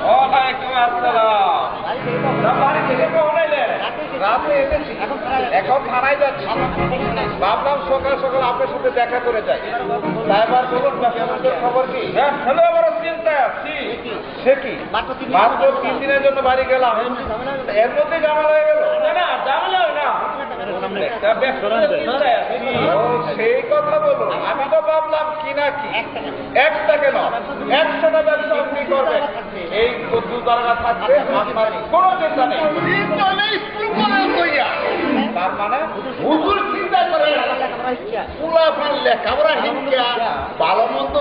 ওয়ালাইকুম আসসালাম। বাড়ি থেকে কখন এলেন? রাতে এসেছি, এখন থানায় যাচ্ছি। ভাবলাম সকাল সকাল আপনার সাথে দেখা করে যাই। ড্রাইভার বলুন ব্যবসার খবর কি? হ্যালো, বড় চিন্তায় আছি। সে কি মাত্র 3 দিনের জন্য বাড়ি গেলাম, এর মধ্যে ঝামেলা হয়ে গেল? না, ঝামেলা হয় না, সেই কথা বলুন। আমি তো ভাবলাম কি না কি একটা কেন 100টা ব্যবসা আপনি করবেন, এই দুতলা থাকবে, আপনার কোনো চিন্তা নেই। তার মানে হুজুর চিন্তা করে পুলাফান লেখাপড়া শিক্ষা ভালো মন্দ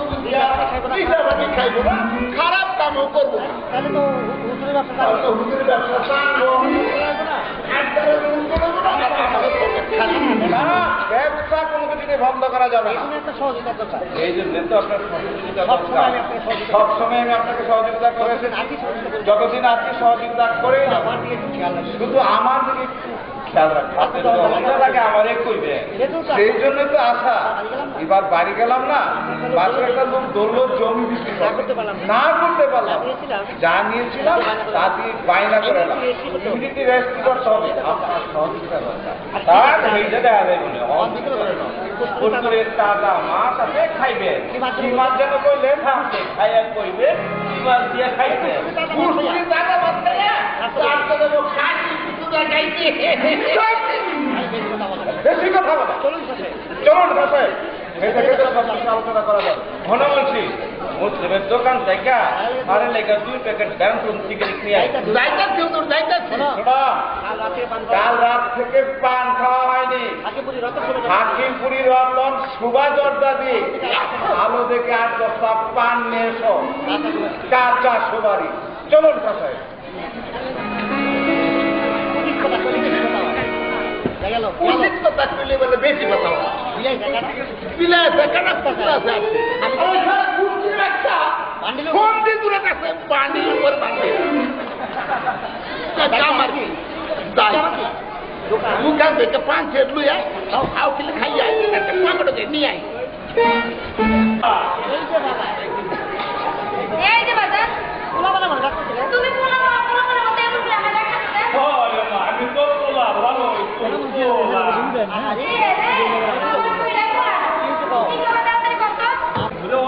খাইব না, খারাপ কামও করবো না। হুজুরের ব্যবসা ব্যবসা কোনো কিছুকে বন্ধ করা যাবে না। এই জন্য তো আপনার সহযোগিতা সবসময় আমি আপনাকে সহযোগিতা করেছি, যতদিন আজকে সহযোগিতা করে শুধু আমার দিকে একটু খেয়াল রাখবে, আমার কইবে। সেই জন্য তো আশা। এবার বাড়ি গেলাম না, মাত্র একটা লোক ধরলো জমি বিক্রি না করতে পারলাম, যা নিয়েছিলাম তা দিয়ে বায়না করে রেস্ট করতে হবে। আপনার সহযোগিতা দরকার, সেইটা দেখা যায় বলে তাজা মাছ আছে খাইবে, কি মাছ যেন কইলে খাইয়া কইবে, কি মাছ দিয়ে খাইবে, তাজা মাছ বেশি কথা বলা। চলুন ভাষায় আলোচনা করা যাবে। ঘন বলছি মুসলিমের দোকান থেকে আরে লেখা 2 প্যাকেট ব্যান্ডরুম সিগারেট নিয়ে কাল রাত থেকে পান খাওয়া হয়নি। হাকিমপুরি রতন সুভা জর্দা দিয়ে আলো দেখে 8-10টা পান নিয়ে এসো, কাঁচা সুপারি। চলুন ভাষায় বেশি কথা দোকান থেকে 5 সেট লুই খাও কিলে খাই নিয়ে আই।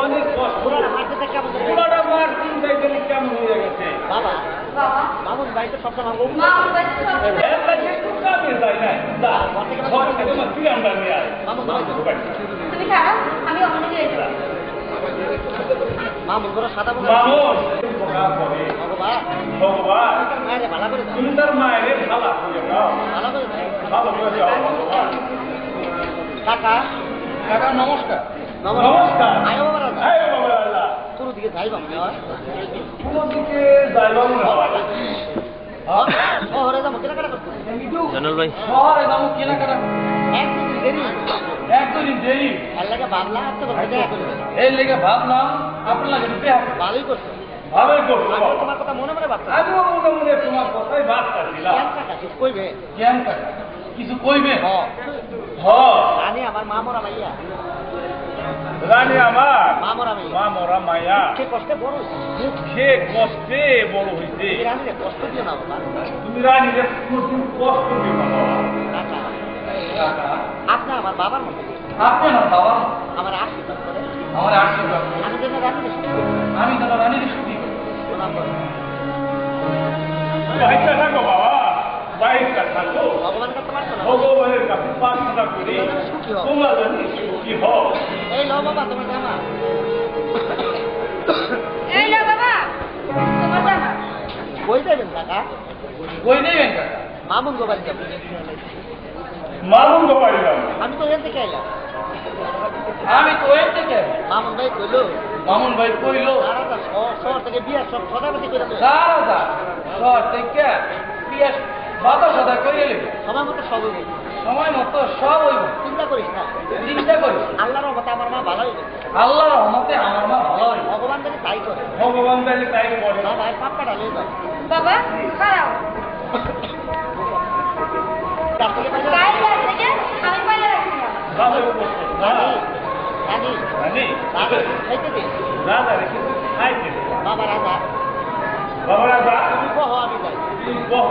অনেক কষ্ট কেমন হয়ে গেছে বাবা। মামুন ভাই তো সবসময় মামুন ধরো সাদা তুমি তার মায়ের ভালো কাকা কাকা নমস্কার। নমস্কার। কোনো দিকে যাইবা মনে হয়, কোনো দিকে যাইবা মনে হয়। শহরে যাবো কেনাকাটা করতে জানাল ভাই, শহরে যাবো কেনাকাটা একদিন দেরি এর লেগে ভাবলাম এর লেগে ভাবলাম আপনার লাগে ভালোই করছে ভালোই করছে। তোমার কথা মনে মনে ভাবতাম, আমিও মনে মনে তোমার কথাই ভাবতাছিলাম। কিছু কইবে জ্ঞান কাকা কিছু কইবে? রানী আমার মা মরা মাইয়া, রানী আমার মা মরা মাইয়া কষ্টে বড় হয়েছে। রানীরে কষ্ট দিও না বাবা, তুমি রানীরে কষ্ট দিও না বাবা। আপনি আমার বাবার মতো, আপনি আমার বাবা, আমার আশীর্বাদ করে, আমার আশীর্বাদ আমি যেন রানীরে সুখী, আমি যেন রানীরে সুখী করি। থাকো বাবা, বাইকটা থাকো, ভগবানের কাছে প্রার্থনা, ভগবানের কাছে প্রার্থনা করি তোমরা জানি সুখী হও। এই লো বাবা তোমার জামা, এই লো বাবা তোমার জামা। কই যাবেন কাকা? কই যাবেন কাকা? মামুন গোবাড়ি যাবো। মামুন গোবাড়ি যাবো? আমি তো এখান থেকে এলাম। আমি তো এখান থেকে। মামুন ভাই কইলো, মামুন ভাই কইলো শহর থেকে বিয়া সব সদাবাতি করে দেবে। শহর থেকে বিয়া বাতা সদা করে নেবে, সময় মতো সব হইবে, সময় মতো সব হইব। চিন্তা করিস না, চিন্তা করিস। আল্লাহর রহমতে আমার মা ভালো হইবে, আল্লাহর রহমতে আমার মা ভালো হইবে। ভগবান তাকে তাই করে, ভগবান তাকে তাই করে। বাবা পাপ্পাটা লই যাও বাবা, খারাপ আমি পাইলে রাখছিলাম বাবা। রানী রানী রানী খাইতে দে, রাজা রেখে বাবা রাজা বাবা রাজা তুমি কহ আমি যাই তুমি বহ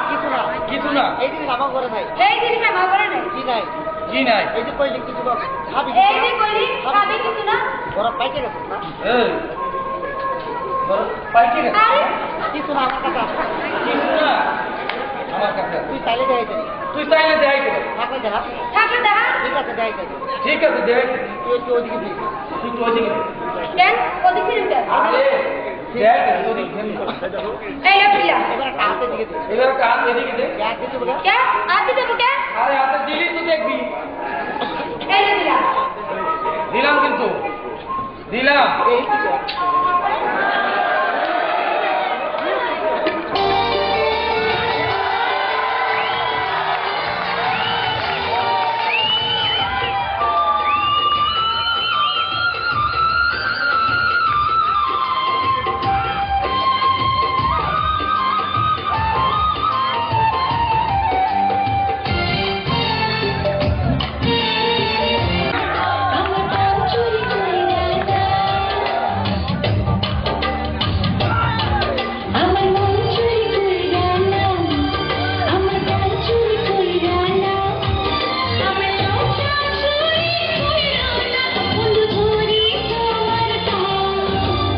কিছু না কিছু না এই জিনিস আমার ঘরে নাই এই জিনিস আমার ঘরে নেই কি নাই কি নাই এই যে কইলি কিছু না খাবি এই যে কইলি খাবি কিছু না ঘর পাইতে গেছে না এই পাইকে গেছে আরে কিছু না আমার কাছে আছে। কিছু না আমার কাছে তুই চাইলে দেখাই দেবি তুই চাইলে দেখাই দেবে থাকলে দেখা থাকলে দেখা ঠিক আছে দেখাই দেবি ঠিক আছে দেখ তুই একটু ওদিকে দিবি তুই তো ওদিকে কেন ওদিক ফিরে দেখ আরে দেখ ওদিকে এই না প্রিয়া এবার একটা হাতের দিকে দিবি এবার কান এদিকে দে এক কিছু বলে কে আদি দেবো কে আরে হাতে দিলি তো দেখবি এই না প্রিয়া দিলাম কিন্তু দিলাম এই দিকে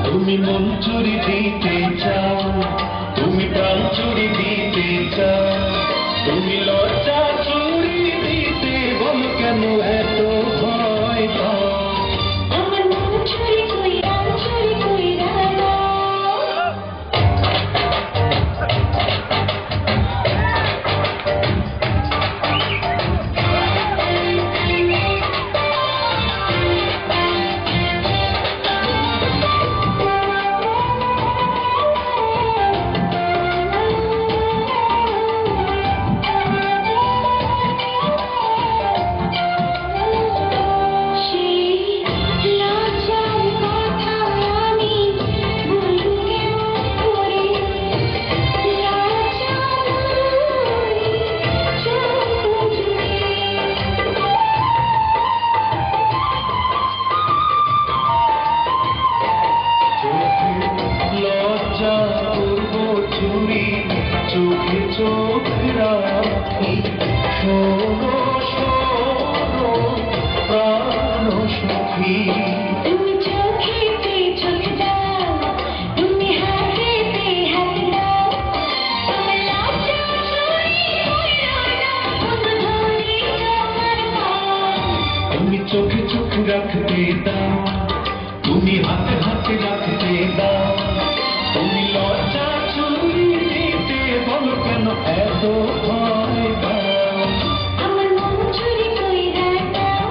তুমি মন চুরি দিতে চাও তুমি প্রাণ চুরি দিতে চাও তুমি লজ্জা চুরি দিতে বল কেন এত ভয় পাও আমার মন চুরি কইরা নাও সেই লজ্জার কথা আমি বলবো কেমন করে লজ্জা চোখ জুড়ে লজ্জা করব চুরি চোখে চোখ রাখি শোনো শোনো প্রাণ সখী তুমি চোখেতে চোখ দাও তুমি হাতেতে হাত দাও আমার লজ্জা চুরি কইরা নাও বন্ধু ধরি তোমার পাও তুমি চোখে চোখ রাখতে দাও তুমি হাতে হাতে রাখতে দাও তুমি লজ্জা চুরি দিতে বলো কেন এত ভয় পাও আমার মন চুরি কইরা নাও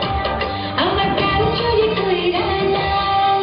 আমার প্রাণ চুরি কইরা নাও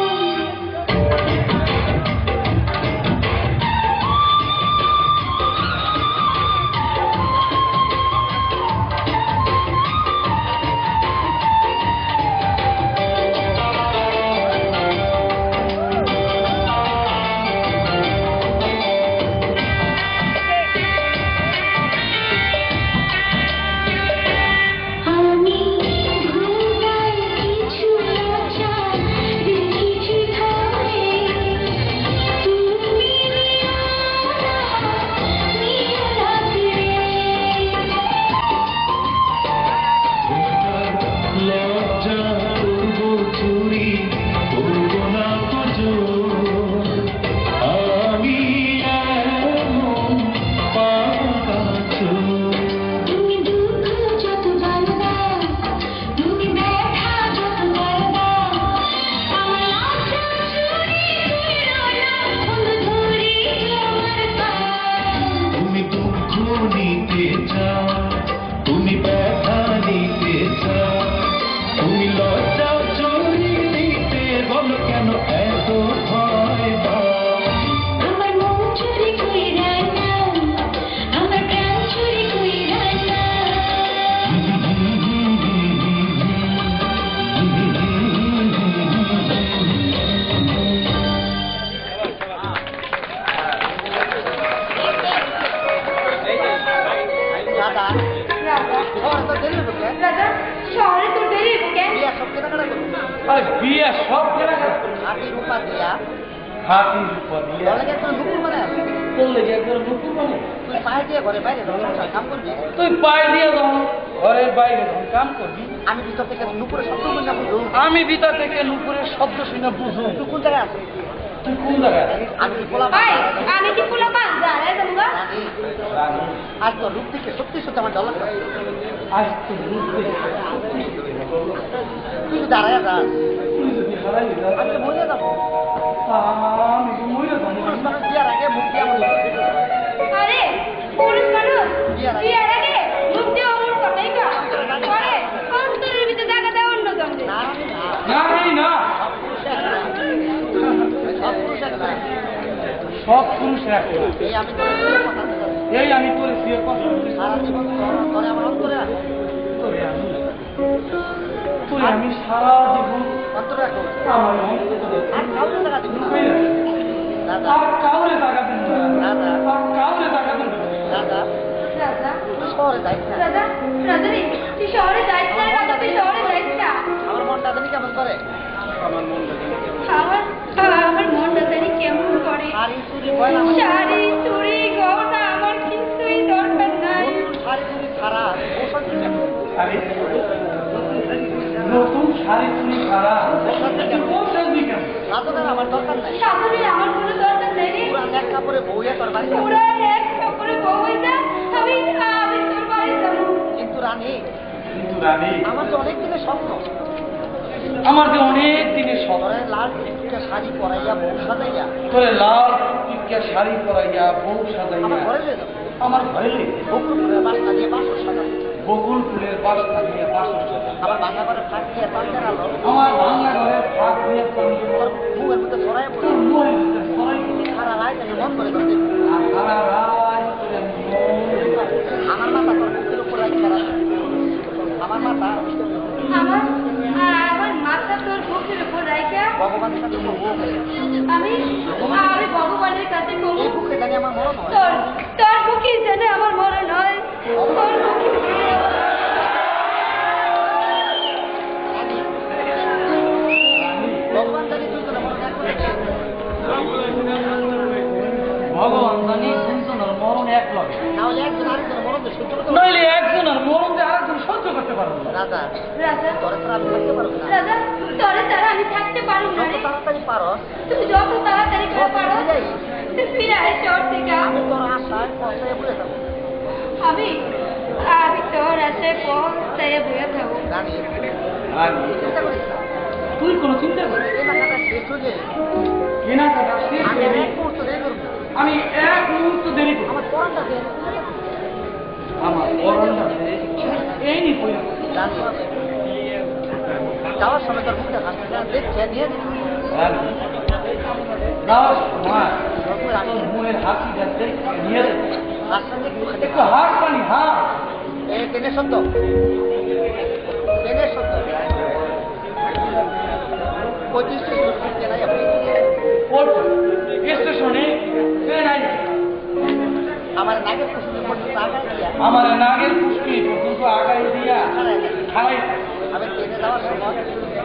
রাজা শহরে তো দেরি হবে কেন? রাজা শহরে তোর দেরি হইব কেন বিয়া সব কেনাকাটা করবো। আরে বিয়ে সব কেনাকাটা হাতি রূপা দিয়া হাতির উপর দিয়ে অনেকে একজন নুকুর মানে আছে। করলে যে একবার নুকুর বানাই। তুই পায়ে দিয়ে ঘরে বাইরে যাও, সংসার কাম করবি। তুই পায়ে দিয়ে যখন ঘরের বাইরে যখন কাম করবি আমি ভিতর থেকে নুপুরে শব্দ বলি না বুঝো। আমি ভিতর থেকে নুপুরের শব্দ শুনে বুঝু তুই কোন জায়গায় আছিস? তুই কোন জায়গায় আছিস? আমি কি বলা ভাই আমি কি পোলা পান জানে তোমরা রানী, আজ তো রূপ থেকে সত্যি সত্যি আমার ডলার লাগছে। আজ তো রূপ দেখে তুই যদি দাঁড়ায় যাস তুই যদি হারাই যাস, আমি তো মরে যাবো। আমি তো মরে যাবো। পুরুষ মানুষ বিয়ার আগে মুখ দিয়ে আমার উপর দিতে হবে। আরে পুরুষ মানুষ বিয়ের আগে মুখ দিয়ে অমর কথাই কয় পরে অন্তরের ভিতরে জায়গা দেয় অন্য জনকে না আমি না, না রানী না, সব পুরুষ এক না। সব পুরুষ এক না। এই আমি তোর সাথে কথা বলতে চাচ্ছি। এই আমি তোর সিয়ে কথা বলছি। সারা জীবন তোরে আমার অন্তরে রাখো। তোরে আমি সারা জীবন অন্তরে রাখো। আমার অন্তরে আর কাউকে টাকা দিবি না। ঢুকাই রাখি। দাদা আর কাউরে টাকা দেন না। দাদা আর কাউরে টাকা দেন না। দাদা রাজা তুই শহরে যাইস না। রাজা রাজা রে তুই শহরে যাইস না রাজা তুই শহরে যাইস না আমার মনটা জানি কেমন করে। আমার মনটা জানি কেমন করে শাড়ি চুরি গয়না আমার শাড়ি চুড়ি গহনা আমার কিছুই দরকার নাই নতুন শাড়ি চুরি ছাড়া ওসব কিছু না। আরে, নতুন শাড়ি চুড়ি ছাড়া পোশাক দিই কেন? সাধনের আমার দরকার নাই। সাধনের আমার কোনো দরকার নেই রে পুরা এক কাপড়ে বউয়ে তোর বাড়ি যাবে। পুরা এক কাপড়ে বউ হইতা আমি তোর বাড়ি যাবো কিন্তু রানী কিন্তু রানী, আমার তো অনেক দিনের স্বপ্ন আমার যে অনেক দিনের স্বপ্ন, তোরে লাল টিকা শাড়ি পরাইয়া বউ সাজাইয়া তোরে লাল টিকা শাড়ি পরাইয়া বউ আমার সাজাইয়া ঘরে নিয়ে যাবো। আমার ঘরে লে বকুলপুরের বাসটা দিয়ে বাসর সাজাবো। বকুল ফুলের বাসটা দিয়ে বাসর সাজাবো। আমার বাংলা ঘরে ফাঁক দিয়ে চান্দের আলো আমার বাংলা ঘরের ফাঁক দিয়ে চন্দ্র তোর মুখের মধ্যে ছড়াই পড়ে তোর মুখের ভিতরে সরাই দিবে। সারা রাত আমি মন করে করে দেখবো। আর সারা রাত তোরে মন আমার মাথা তোর বুকের উপর রাখি সারা আমার মাথা আমার মাথা তোর বুকের উপর রাইখা ভগবানের কাছে বলবো আমি ভগবানের কাছে কবু এই বুকে জানি আমার মরণ হয়। তোর বুকে জানে আমার মরণ হয় তোর বুকে ভগবান জানি তুই তোর মরণ এক করে দে। ভগবান জানি দুজনের মরণ এক লগে, নাহলে একজন আরেকজন মরণ দিয়ে সহ্য করতে পারবে নইলে একজনের মরণ যে আরেকজন সহ্য করতে পারবে না। না। রাজা রাজা তোরে তো আমি থাকতে পারবো না। রাজা তোরে তারা আমি থাকতে পারবো না যত রে তাড়াতাড়ি পারস তুমি যত তাড়াতাড়ি করে পারো যাই। তুই ফিরে আয় শহর থেকে আমি তোর আশায় পৌঁছায় বলে যাবো। আমি তোর আছে পৌঁছায় বইয়া থাকবো রানী আর চিন্তা করিস না। তুই কোনো চিন্তা করিস না। কেনাকাটা শেষ হলে কেনাকাটা শেষ আমি হলে এক মুহূর্ত দেরি করবো। আমি এক মুহূর্ত দেরি করব। আমার পড়াটা দিয়ে আমার পরনটা এই নি কই রানী যাওয়ার সময় তোর মুখটা হাসতে দেখছে নিয়ে যাওয়ার সময় তোর মুখের হাসিটা দেখে নিয়ে যাবে। হাসতে একটু একটু হাস পানি হ্যাঁ এই ট্রেনের শব্দ ট্রেনের শব্দ 25 ট্রেন আই আপনি স্টেশনে ট্রেন আই আমার নাগের কুসুমের মধ্যে টাকা দিয়া আমার নাগের পুষ্টি পর্যন্ত আগাই দিয়া খালাই। আমি ট্রেনে যাওয়ার সময়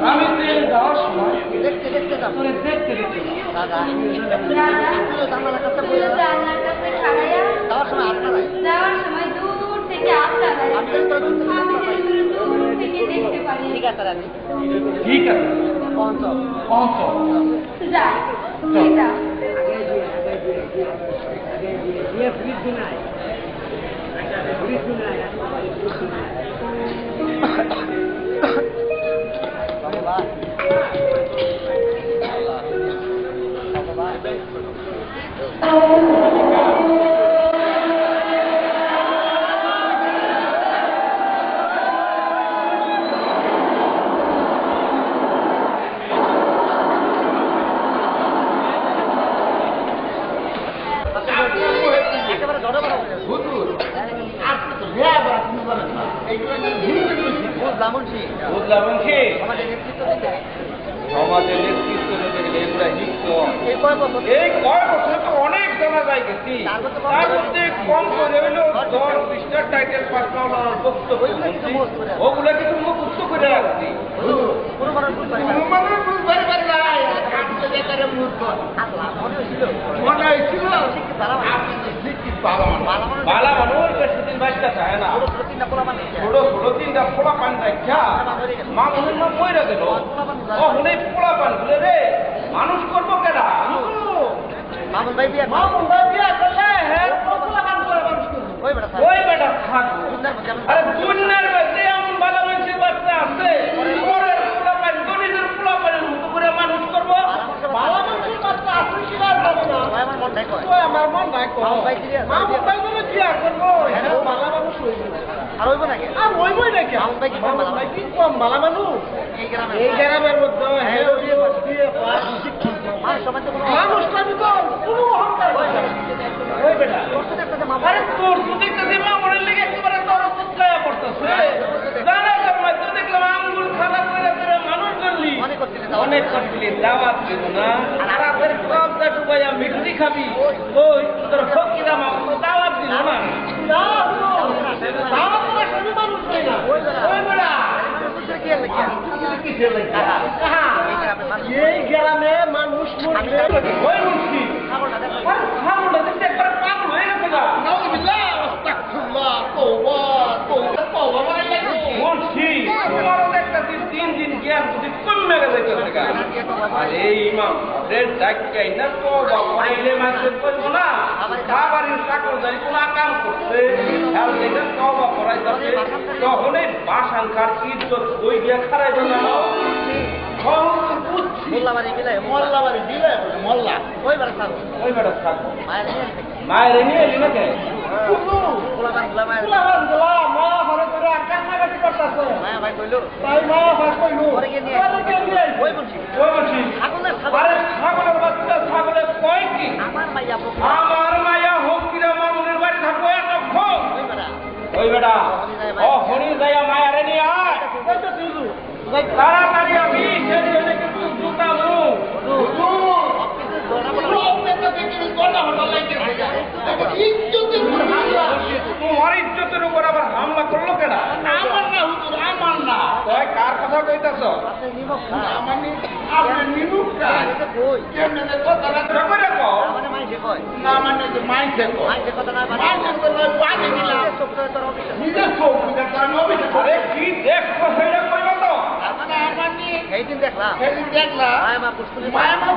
আমি ট্রেন যাওয়ার সময় দেখতে দেখতে যাবো। তোরে দেখতে দেখতে দাদা রাজা তুইও জানালার কাছে তুই বইয়া জানলার কাছে খাড়াইয়া যাওয়ার সময় আটকা নাই। যাওয়ার সময় দূর থেকে আটকা দেয় আমি যেন তোর দূর থেকে আমি দেখতে পাই। যেন তোরে দূর থেকে দেখতে পারি ঠিক আছে রানী ঠিক আছে পৌঁছ অঞ্চল যা তুই যা ভগবান ভগবান একেবারে জড়ো বড় বুঝলাম বলছি বুঝলাম কি আমাদের নেতৃত্ব দিতে সমাজে নেতৃত্ব দিতে গেলে এগুলা শিখতে হয়। এই কয় বছর এই কয় বছরে তো অনেক জানা যায় গেছি, তার মধ্যে কম করে হইলেও 10-20টা টাইটেল পাস করার বক্তব্য শুনছি, ওগুলা কিন্তু মুখস্থ করে রাখছি। কোনো মানুষ বুঝতে পারে না। মানে বুঝতে পারি নাই, আজকে বেকারে মূর্খ। আল্লাহ মনে হয়েছিল মনে হয়েছিল শিক্ষিত ভালো মানুষ। শিক্ষিত বাবা মানুষ। ভালো মানুষ বালা মানুষ বেশি দিন বাচ্চা চায় না। ছোট ছোট তিনটা পোলা মানুষ ছোট ছোট 3টা পোলা পান রাখা মানুষের নাম মরে গেল। অনেক পোলা পান গুলো রে মানুষ করবো কেডা? মামুন ভাই বিয়া মামুন ভাই বিয়া করলে হ্যাঁ পোলা পান করে মানুষ করবো। ওই বেটা ওই বেটা থাকবো। সুন্দর মধ্যে আমি আরে দুনিয়ার মধ্যে এমন ভালো মানুষের বাচ্চা আছে পরের পোলা পান গণিতের পোলা পানের মতো করে মানুষ করবো। ভালো মানুষের বাচ্চা আছে শিকার করবো না। ভাই আমার মন নাই কয় তো আমার মন নাই কো। মামুন ভাই বিয়া মামুন ভাই বলে বিয়া করবো। হ্যাঁ ভালো মানুষ হইবে। আর হইব নাকি আর ওইবই নাকি? মামুন ভাই কি কম ভালো ভাই কি কম ভালো মানুষ? এই গ্রামে এই গ্রামের মধ্যে হেলো দিয়ে দিয়ে মানুষ সমাজ কোনো মানুষটা তো কোনো অহংকার করে না। ওই বেটা তোর তো একটা মামা আরে তোর তো দেখতেছি মামুনের লেগে একেবারে তোর কুৎকায়া পড়তেছে। জানা জন্মায় তো দেখলাম আঙ্গুল খানা করে করে মানুষ করলি। মনে করছিলি অনেক করছিলি দাওয়াত দিব না। আর রাতের কবজা ডুবাইয়া মিষ্টি খাবি। ওই তোর ফকিরা মামু দাওয়াত দিব না। দাওয়াত তো সবই মানুষ হয় না। ওই বেটা কি লেখা কিসের লেখা? এই গ্রামে মানুষ এই গ্রামে মানুষ মরবে। ওই মুন্সি ছাগলটা দেখো আরে ছাগলটা দেখতে একবারে পাগল হয়ে গেছে না। নাউযুবিল্লাহ আস্তাগফিরুল্লাহ তওবা তওবা তওবা মানে লাগে মুন্সি তোমারও দেখতেছি 3 দিন জ্ঞান বুদ্ধি কমে গেছে গা। আরে ইমাম রে ডাক্তাই না তো বাপাইলে মাঝে করব না। বাবারির চাকর জানি কোন কাম করছে আর এটা তওবা করাইতাছে তখনই বাসানকার ইজ্জত কই দিয়া খারাইবে না। মোল্লাবাড়ি বিলাই মোল্লাবাড়ি দিলে মোল্লা ওই বেটা ছাগল ওই বেটা থাকবো মায়ের নিয়ে থেকে মায়ের নিয়ে এলি না কে? পোলা বাংলা মায়ের মায়া ভাই কইলো পরে গিয়ে নিয়ে ওই বলছি ওই বলছি ছাগলের আরে ছাগল ছাগলের বাচ্চা ছাগলের কয় কি? আমার মাইয়া বকরি আমার মায়া হোক কিরা মামুনের বাড়ি থাকবো এতক্ষণ। ওই বেটা ওই বেটা ও হরি যাইয়া মায়ারে নিয়ে আয় তাড়াতাড়ি আমি সেই জন্য কিন্তু জুতামু। তোমার ইজ্জতের উপর আবার হামলা করলো কেন? আমার না হুজুর আমার না তুই কার কথা কইতাছ? আপনি নিনুক কাজ কই কেমনে কথাটা এটা কইরা কও। মানে মাইছে কয় না মানে যে মাইছে কো মাইছে কথা না মাইছে তো পানি দিলাম চোখ করে তোর অফিসে নিজের চোখ বুঝে তো আমি অফিসে আরে কি দেখছো সেটা কইবা তো। মানে আমার নিয়ে এই দিন দেখলাম সেদিন দেখলাম মায়া মা পুষ্কুনি মায়া মা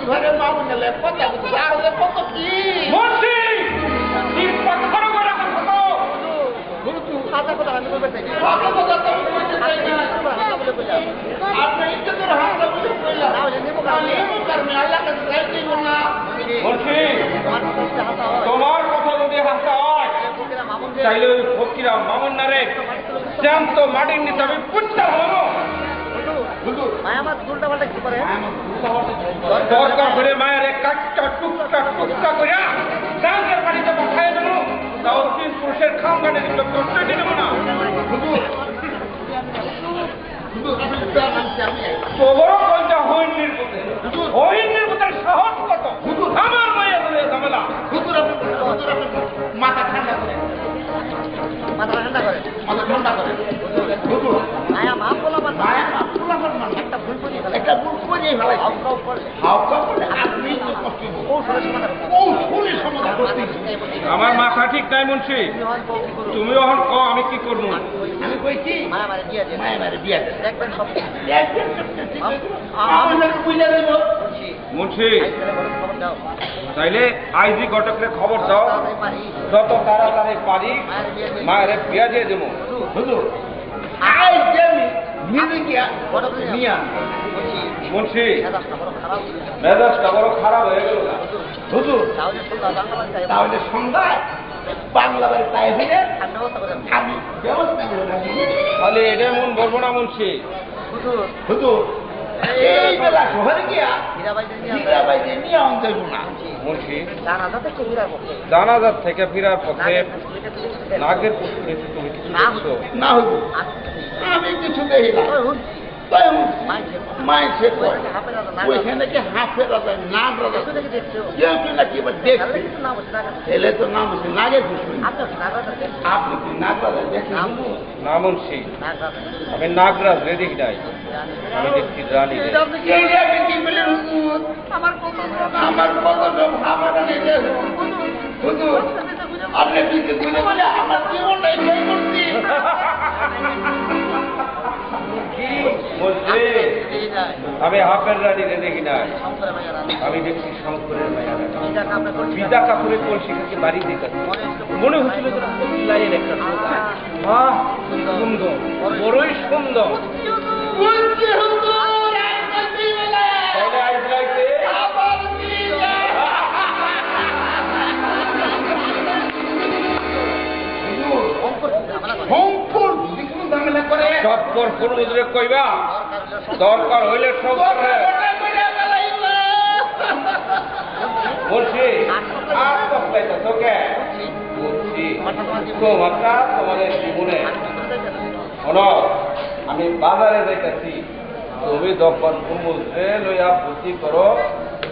ঘরে মামু নেলে কথা বুঝে আর কত কি মুন্সি কি কথা করে কথা তো। খাতা কথা আমি বলতে চাই কথা কথা তো বুঝতে চাই না হাতা বলে কইলাম আপনি ইজ্জতের হাতটা বুঝে কইলা না হলে নেবো কারণে আমি কারণে আল্লাহ কাছে চাইতেই না মুন্সি আমার কথা হচ্ছে হাতা হয় তোমার কথা যদি হাসা হয় ফকিরা মামুন যে চাইলে ওই ফকিরা মামুন না রে জ্যান্ত মাটির নিচে আমি পুচ্ছা হলো। মায়া মা উল্টা পাল্টা কি করে দরকার করে মায়ের কাটটা টুকটা টুকটা করে ডাঙ্গের বাড়িতে পাঠায় দেবো। তাও 3 পুরুষের খাম কাটে দিল করতে দেবো না। তোরও কোনটা হইনির পথে হইনির পথে সাহস কত? আমার মায়ের বলে ঝামেলা। মাথা ঠান্ডা করে মাথা ঠান্ডা করে মাথা ঠান্ডা করে মায়া মা বলা মাথা মায়া ফুলাফল মানে একটা ভুল করি ফেলে একটা বুক করে ফেলাই হাউ হাউ করে হাওকা করে আপনি তো কষ্ট ও সরে সমাধান ও ফুলি সমাধান করতে আমার মাথা ঠিক নাই মুন্সি, তুমি এখন ক আমি কি করবো? আমি কইছি মায়া মারে দিয়ে দিয়ে মায়ের বাড়ি বিয়া দেন দেখবেন সব আমাদের বুঝা দেব মুন্সি খবর দাও তাইলে আইজি ঘটকরে খবর দাও তাড়াতাড়ি পারি যত তাড়াতাড়ি পারি মায়ের বিয়া দিয়ে দেবো। হুজুর আই যেমি নিজে গিয়া ঘটক নিয়া মুন্সি মেজাজটা বড় খারাপ মেজাজটা বড় খারাপ হয়ে গেল। হুজুর তাহলে সন্ধ্যা জানতে চাই তাহলে সন্ধ্যায় বাংলা বাড়ি তাই হইলে আমি ব্যবস্থা করে আমি ব্যবস্থা করে রাখি তাহলে এটা মন বলবো না মুন্সি। হুজুর হুজুর এই বেলা শহরে গিয়া হীরাবাই দিয়ে হীরা বাইরে নিয়ে আন যাইব না মুন্সি জানাজা থেকে হীরার পক্ষে জানাজার থেকে ফিরার পথে নাগের পুষ্করিতে তুমি নাগের পুষ্করিতে তুমি কিছু না দেখছো? না হুজুর আমি কিছু দেখি না তাই মাইছে মাইছে কয় হাফের রাজা না ওইখানে কি হাফের রাজা নাগ রাজা কত থেকে দেখছো কেউ কি নাকি এবার দেখছি তাহলে তো নাম হচ্ছে নাগা ছেলে তো নাম হচ্ছে নাগের হুসেন আপনার নাগা দেখছো আপনি কি নাগ রাজা দেখছেন না মুন্সি নাগা আমি নাগরাজ রে দেখি নাই আমি দেখছি রানী রে এই যে আপনি কি বললেন হুজুর আমার কথা সব আমার নিতে হুজুর আপনি কিছু বুঝে বলে আমার জীবনটাই শেষ করছি বলছি এই যায় আমি হাফের রানী রে দেখি নাই শঙ্কর ভাইয়া রানী আমি দেখছি শঙ্করের মায়া রানী। এটা কাপড় করছি বিদা কাপুরের কলসিকে বাড়ি দিতে মনে হচ্ছিল যে লাইয়ের একটা বাহ সুন্দর বড়ই সুন্দর বলছি হুজুর তাহলে আজ রাইতে আবার দিলে হুজুর শঙ্কর যদি কোনো ঝামেলা করে সব পর কোন উদ্রে কইবা দরকার হইলে শঙ্করে বলছি আর কষ্টাইতে তোকে বলছি তোমারটা তোমাদের জীবনে শোনো আমি বাজারে যাইতেছি তুমি যখন কুমুদ্রে লইয়া বুদ্ধি করো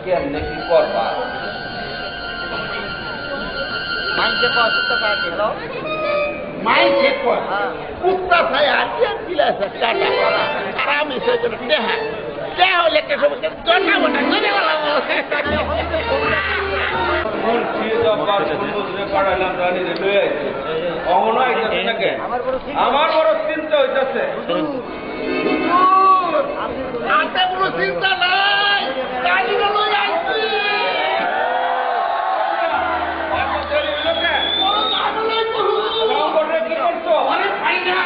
কেমনে কি করবা মাইছে কয় সুতা পায় হ্যালো মাইছে কয় কুত্তা ছায় আর কি দিলাছে টাটা আমি সেটা দেহা দেহ লেখা সব জন্না বটা করে বলছি যখন কুমুদ্রে পাড়াইলাম রানী রে লইয়া আইছে অমন আইতেছে নাকি আমার বড় চিন্তা হইতেছে আতে কোনো চিন্তা নাই কালিটা লই আইছি বড় কাজ লই করু শঙ্করে কি করছো আরে ভাই না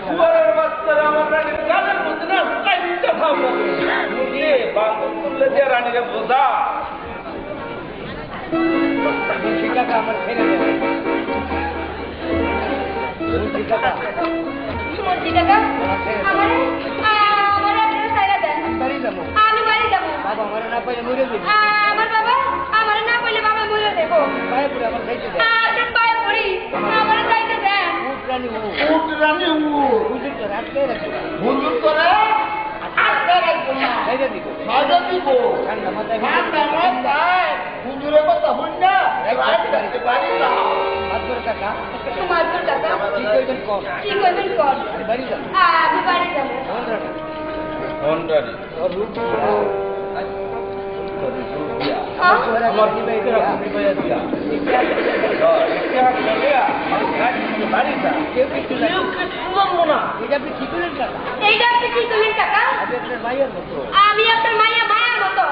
সুয়ারের বাচ্চারা আমার রানীর গালের মধ্যে না কাইটা খাও বুঝলে বাঙ্গল করলে যে রানীরে বোঝা শিকাটা আমার ছেড়ে দেবে শিকাটা মন্ত্রী কাকা আমারে আমারে আপনারা সাইরা দেন বাড়ি যাবো আমি বাড়ি যাব বাবা আমার না পাইলে মরে যাবে আমার বাবা আমারে না কইলে বাবা মরে দেবো পায়ে পুরো আমার যাইতে দেয় আপনার পায়ে পড়ি আমারে যাইতে দেন রানী ও উঠ রানী হুজুর তো রাখতে রাখো হুজুর করে আটকা রাখবো না বাইরে দিকে সাজা দিব ঠান্ডা মাথায় ঠান্ডা মাথায় হুজুরের কথা হই না বাড়ি যাও হাত ধরে টাকা তোমার তো টাকা কি কইবেন কম কি করবেন কর আমি বাড়ি যাবো আমি বাড়ি যাব হন্ডারি আমার কি ভাই দিয়া কি ভাই দিয়া এইটা আপনি কি করলেন টাকা আপনার মায়ের মতো আমি আপনার মায়ের মতো